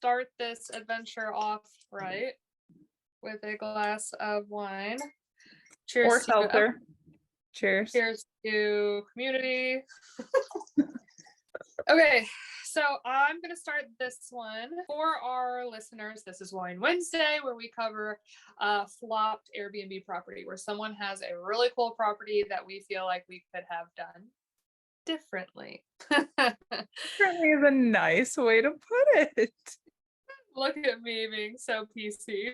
start this adventure off right with a glass of wine. Cheers Or to seltzer. Cheers. cheers to community. Okay, so I'm gonna start this one for our listeners. This is Wine Wednesday, where we cover a flopped Airbnb property, where someone has a really cool property that we feel like we could have done differently. Certainly is a nice way to put it. Look at me being so PC.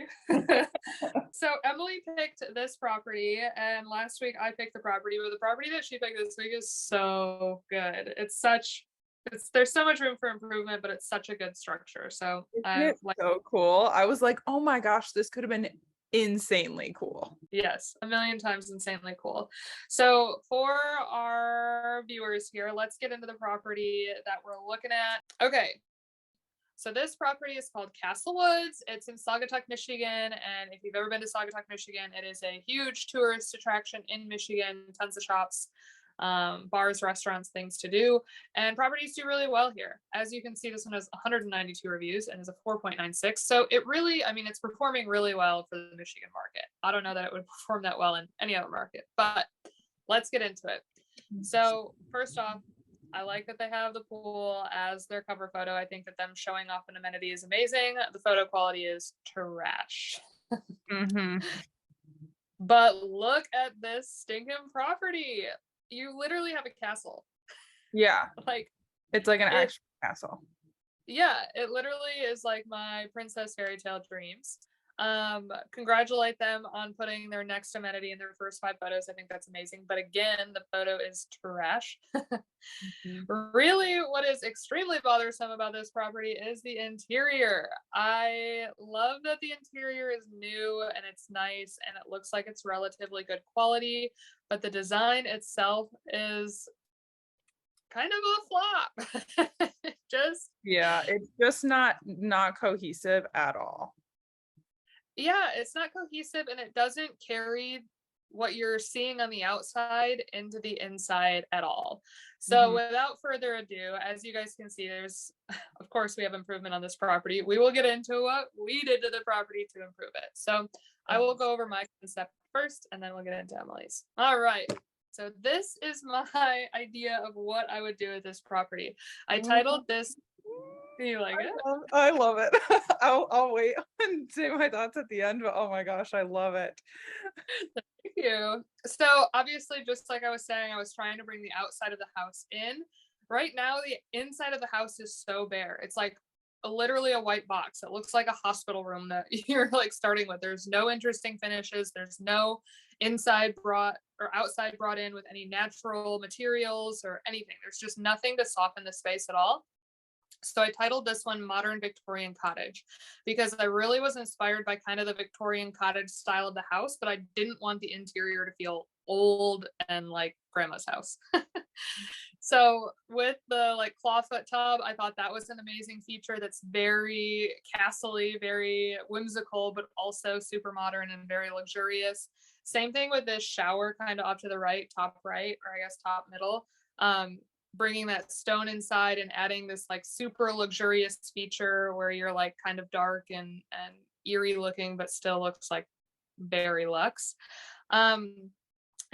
So Emily picked this property, and last week I picked the property, but the property that she picked this week is so good. There's so much room for improvement, but it's such a good structure. So Isn't it so cool? I was like, oh my gosh, this could have been insanely cool. yes, a million times insanely cool. So for our viewers here, let's get into the property that we're looking at. Okay. So this property is called Castle Woods. It's in Saugatuck, Michigan. And if you've ever been to Saugatuck, Michigan, it is a huge tourist attraction in Michigan, tons of shops, bars, restaurants, things to do. And properties do really well here. As you can see, this one has 192 reviews and is a 4.96. So it really, I mean, it's performing really well for the Michigan market. I don't know that it would perform that well in any other market, but let's get into it. So first off, I like that they have the pool as their cover photo. I think that them showing off an amenity is amazing. The photo quality is trash. Mm-hmm. But look at this stinking property. You literally have a castle. Yeah. Like, It's like an actual castle. yeah, it literally is like my princess fairy tale dreams. Congratulate them on putting their next amenity in their first 5 photos. I think that's amazing. But again, the photo is trash. Really, what is extremely bothersome about this property is the interior. I love that the interior is new and it's nice and it looks like it's relatively good quality, but the design itself is kind of a flop. Yeah, it's just not cohesive at all. Yeah, it's not cohesive and it doesn't carry what you're seeing on the outside into the inside at all. So without further ado, as you guys can see, of course, we have improvement on this property. We will get into what we did to the property to improve it. So I will go over my concept first and then we'll get into Emily's. All right. So this is my idea of what I would do with this property. I titled this. Do you like it? I love it. I'll wait and say my thoughts at the end, but oh my gosh, I love it. Thank you. So obviously, just like I was saying, I was trying to bring the outside of the house in. Right now, the inside of the house is so bare. It's like literally a white box. It looks like a hospital room that you're like starting with. There's no interesting finishes. There's no inside brought or outside brought in with any natural materials or anything. There's just nothing to soften the space at all. So I titled this one Modern Victorian Cottage because I really was inspired by kind of the Victorian cottage style of the house, but I didn't want the interior to feel old and like grandma's house. So with the like clawfoot tub, I thought that was an amazing feature that's very castle-y, very whimsical, but also super modern and very luxurious. Same thing with this shower kind of off to the right, top right, or I guess top middle. Bringing that stone inside and adding this like super luxurious feature where you're like kind of dark and eerie looking, but still looks like very luxe. And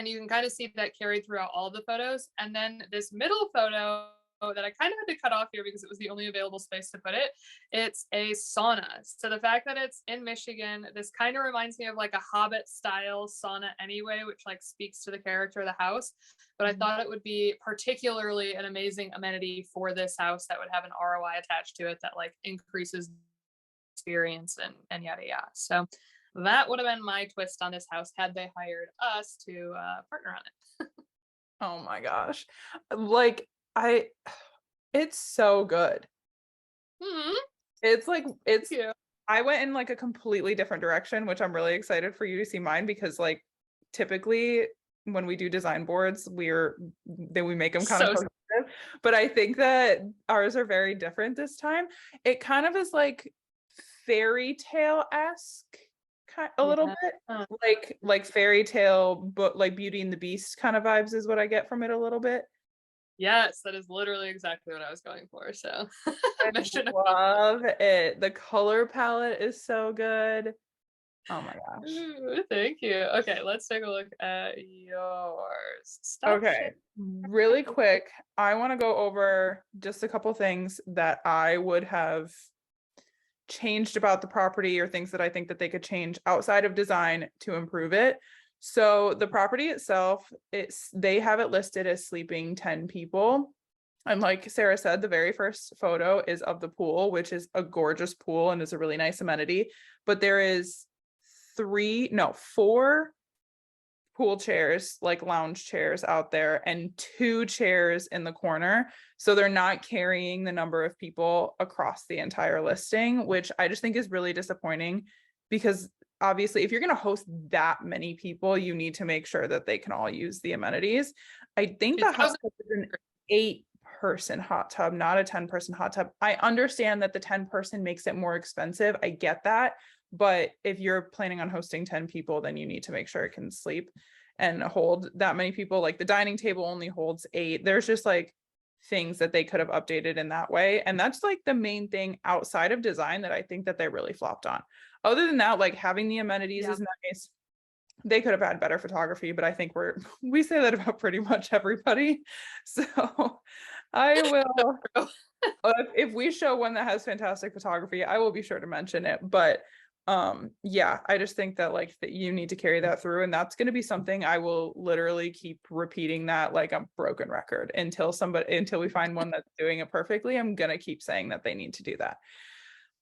you can kind of see that carried throughout all the photos. And then this middle photo that I kind of had to cut off here because it was the only available space to put it. It's a sauna. So the fact that it's in Michigan, this kind of reminds me of like a Hobbit style sauna anyway, which like speaks to the character of the house. But I thought it would be particularly an amazing amenity for this house that would have an ROI attached to it that like increases experience and yada yada. So that would have been my twist on this house had they hired us to partner on it. Oh my gosh. Like it's so good. It's like I went in like a completely different direction, which I'm really excited for you to see mine because like typically when we do design boards, we make them kind of cohesive, but I think that ours are very different this time. It kind of is like fairy tale-esque a little bit, like fairy tale, but like Beauty and the Beast kind of vibes is what I get from it a little bit. Yes, that is literally exactly what I was going for. So I mission accomplished. love it. The color palette is so good. Oh my gosh. Ooh, thank you. Okay, let's take a look at yours. Stop Okay, sharing. really quick, I want to go over just a couple things that I would have changed about the property or things that I think that they could change outside of design to improve it. So the property itself, they have it listed as sleeping 10 people. And like Sarah said, the very first photo is of the pool, which is a gorgeous pool and is a really nice amenity. But there is four pool chairs, like lounge chairs out there, and two chairs in the corner. So they're not carrying the number of people across the entire listing, which I just think is really disappointing because obviously, if you're going to host that many people, you need to make sure that they can all use the amenities. I think the hot 2000. tub is an 8-person hot tub, not a 10-person hot tub. I understand that the 10-person makes it more expensive. I get that. But if you're planning on hosting 10 people, then you need to make sure it can sleep and hold that many people. Like the dining table only holds 8. There's just like things that they could have updated in that way. And that's like the main thing outside of design that I think that they really flopped on. Other than that, like having the amenities Yeah. is nice. They could have had better photography, but I think we say that about pretty much everybody. So I will if we show one that has fantastic photography, I will be sure to mention it. But yeah, I just think that like that you need to carry that through, and that's going to be something I will literally keep repeating that like a broken record until we find one that's doing it perfectly. I'm going to keep saying that they need to do that.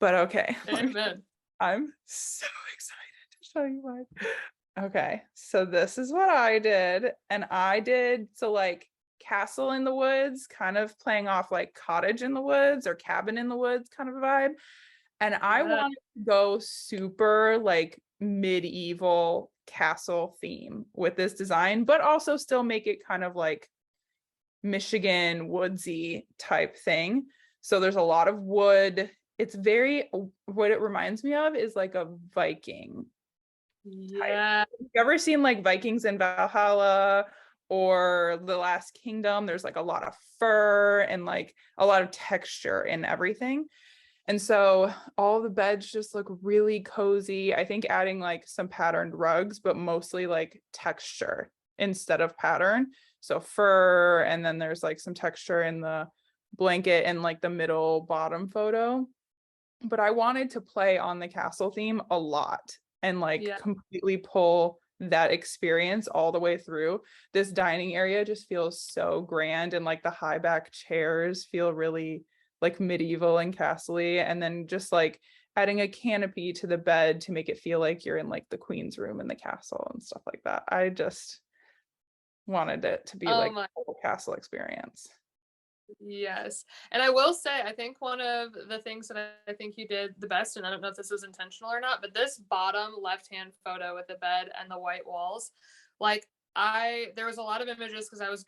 But okay, Amen. I'm so excited to show you mine. Okay, so this is what I did, and I did so like castle in the woods, kind of playing off like cottage in the woods or cabin in the woods kind of a vibe. And I Yeah. wanted to go super like medieval castle theme with this design, but also still make it kind of like Michigan woodsy type thing. So there's a lot of wood. It's very, what it reminds me of is like a Viking type. Yeah. You ever seen like Vikings in Valhalla or The Last Kingdom? There's like a lot of fur and like a lot of texture in everything. And so all the beds just look really cozy. I think adding like some patterned rugs, but mostly like texture instead of pattern. So fur, and then there's like some texture in the blanket and like the middle bottom photo. But I wanted to play on the castle theme a lot and like Yeah. completely pull that experience all the way through. This dining area just feels so grand, and like the high back chairs feel really like medieval and castle-y, and then just like adding a canopy to the bed to make it feel like you're in like the queen's room in the castle and stuff like that. I just wanted it to be Oh like my. a whole castle experience. Yes. And I will say, I think one of the things that I think you did the best, and I don't know if this was intentional or not, but this bottom left-hand photo with the bed and the white walls, like there was a lot of images because I was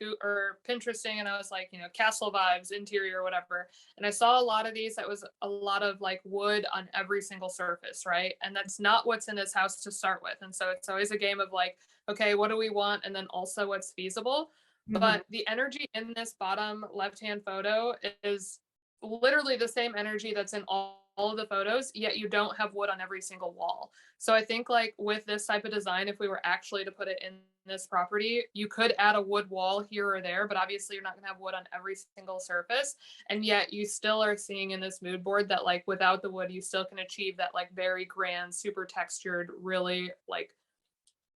Pinteresting and I was like, castle vibes, interior, whatever. And I saw a lot of these that was a lot of like wood on every single surface, right? And that's not what's in this house to start with. And so it's always a game of like, okay, what do we want? And then also what's feasible. Mhm. But the energy in this bottom left-hand photo is literally the same energy that's in all of the photos, yet you don't have wood on every single wall. So I think like with this type of design, if we were actually to put it in this property, you could add a wood wall here or there, but obviously you're not going to have wood on every single surface. And yet you still are seeing in this mood board that like without the wood, you still can achieve that like very grand, super textured, really like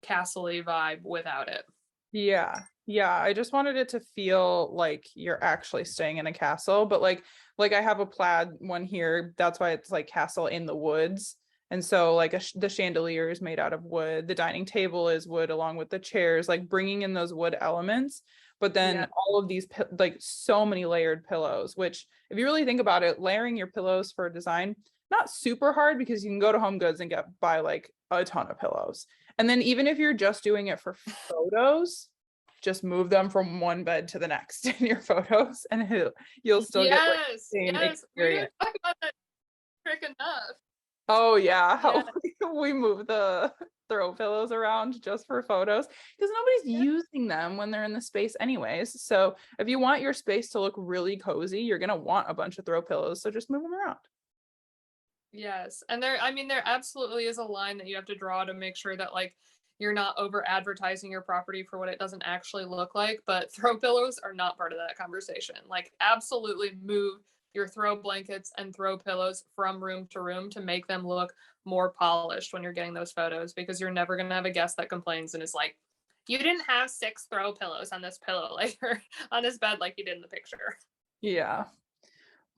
castle-y vibe without it. Yeah. Yeah, I just wanted it to feel like you're actually staying in a castle, but like I have a plaid one here. That's why it's like castle in the woods. And so like the chandelier is made out of wood. The dining table is wood along with the chairs, like bringing in those wood elements. But then Yeah. all of these like so many layered pillows, which if you really think about it, layering your pillows for design, not super hard because you can go to Home Goods and buy like a ton of pillows. And then even if you're just doing it for photos, just move them from one bed to the next in your photos, and you'll still get like Yes, the same yes. We didn't experience. talk about that trick enough. Oh yeah, Yeah. how we move throw pillows around just for photos because nobody's using them when they're in the space anyways. So if you want your space to look really cozy, you're gonna want a bunch of throw pillows. So just move them around. Yes. And there absolutely is a line that you have to draw to make sure that like you're not over advertising your property for what it doesn't actually look like. But throw pillows are not part of that conversation. Like, absolutely move your throw blankets and throw pillows from room to room to make them look more polished when you're getting those photos, because you're never going to have a guest that complains and is like, you didn't have 6 throw pillows on this pillow later on this bed like you did in the picture. Yeah.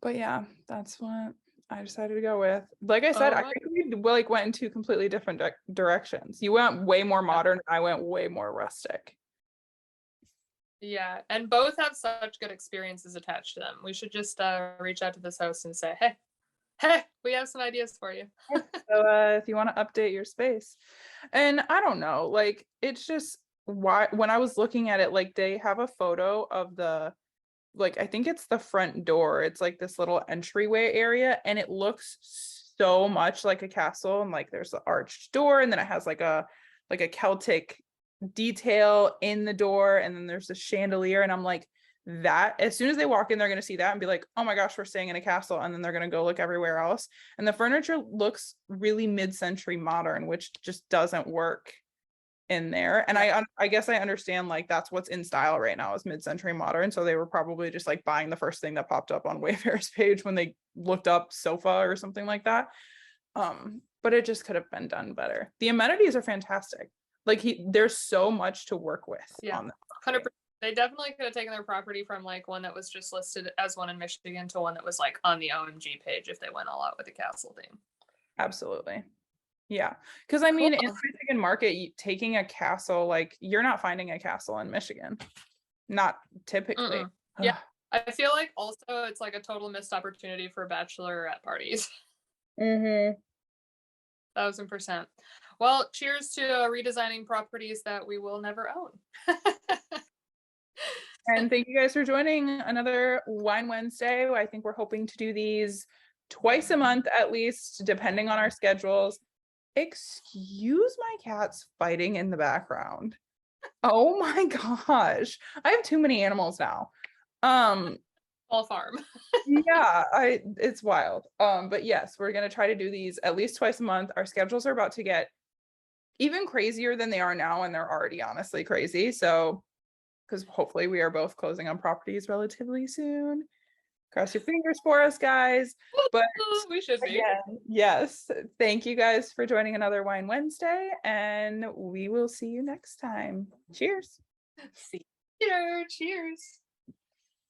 But yeah, that's what I decided to go with. Like I said, Oh I my, think we like went in two completely different directions. You went way more modern, and I went way more rustic. yeah, and both have such good experiences attached to them. We should just reach out to this host and say, hey, hey, we have some ideas for you. So if you want to update your space, and I don't know, like it's just why when I was looking at it, like they have a photo of the like I think it's the front door. It's like this little entryway area, and it looks so much like a castle. And like there's the arched door, and then it has like a Celtic detail in the door, and then there's a chandelier. And I'm like, that as soon as they walk in, they're gonna see that and be like, oh my gosh, we're staying in a castle. And then they're gonna go look everywhere else. And the furniture looks really mid-century modern, which just doesn't work in there. And I guess I understand like that's what's in style right now is mid-century modern. So they were probably just like buying the first thing that popped up on Wayfair's page when they looked up sofa or something like that. But it just could have been done better. The amenities are fantastic. Like there's so much to work with Yeah, on this. 100%. They definitely could have taken their property from like one that was just listed as one in Michigan to one that was like on the OMG page if they went all out with the castle theme. Absolutely. Yeah. Because I Cool. mean, in the Michigan market, taking a castle, like you're not finding a castle in Michigan. Not typically. Mm-mm. Yeah. I feel like also it's like a total missed opportunity for bachelorette parties. Mm-hmm. 1000%. Well, cheers to redesigning properties that we will never own. And thank you guys for joining another Wine Wednesday. I think we're hoping to do these twice a month at least, depending on our schedules. Excuse my cats fighting in the background. Oh my gosh. I have too many animals now. All farm. Yeah, it's wild. But yes, we're gonna try to do these at least twice a month. Our schedules are about to get even crazier than they are now, and they're already honestly crazy. So, because hopefully we are both closing on properties relatively soon. Cross your fingers for us, guys. But We should be. again, yes, thank you guys for joining another Wine Wednesday, and we will see you next time. Cheers. See you later. Cheers.